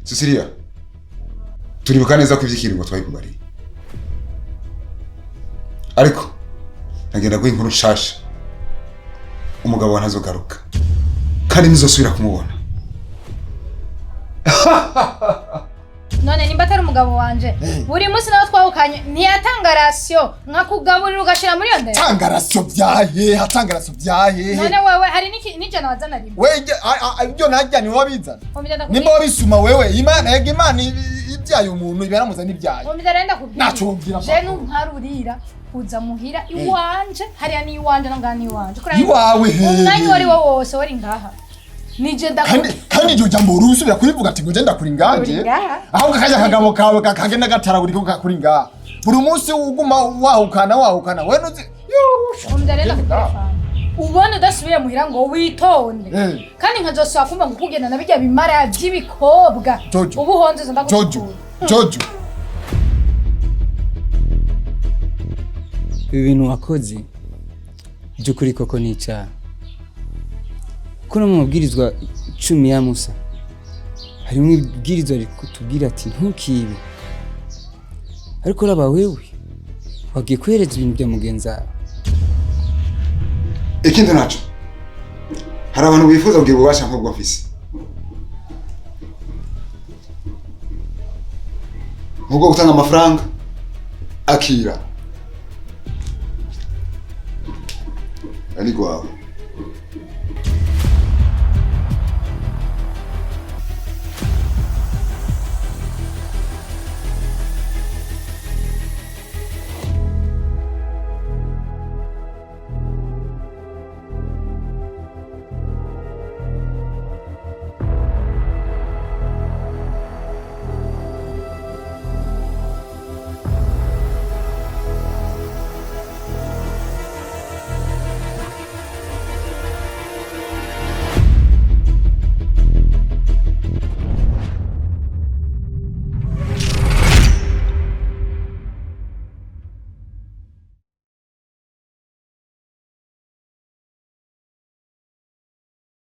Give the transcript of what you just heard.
Cecilia, turibuka neza ko ivyikiringo twayikubariye. Ariko nagenda guha inkuru nshasha. Umugabo wa ntazogaruka. Kandi nizosubira kumubona. None nimba atari umugabo wanje buri munsi nawe twahukanye ntiyatanga ratio nkakugaburira ugashira muri yonde. Tanga ratio byahe, hatanga ratio byahe. None wewe hari n'ijana wazana rimwe. Weje ibyo najya ni wabizana. Nimba wabisuma wewe Imana yega Imana ibyayo umuntu ibaramuzana ibyayo. Omidarenda kubwira. Nacho ubwira. Je ntunkarurira kuza muhira iwanje hariya ni iwanje nangani iwanje. Iwawe he. Umwanya wari wo wose wari ngaha. Nije ndakubwira. Kandi iryo jambo urusubira kurivuga ati ngo je ndakuri nganje. Aho kakajya kagabo kawe kakagenda gataragura ko kakuri ngaha. Buri munsi uguma wahukana we nuzi. Omidarenda kubwira. Ubona udasubiye muhira ngo witonde. Kandi nkazosaba kumva ngo kugenda nabijya bimara by'ibikobwa. Ubu honze ndakubwira. Jojo. Ibi bintu wakoze by'ukuri koko ni icyaha. Kuno mu mabwirizwa 10 ya Musa harimo ibwirizwa rikutubwira ati ntukibe. Ariko raba wewe wagiye kwereza ibintu bya mugenza. Ikindi naco hari abantu bifuza kugira ububasha nk'ubwo mfise. Nk'ubwo gutanga amafaranga akira. Ari gwawe.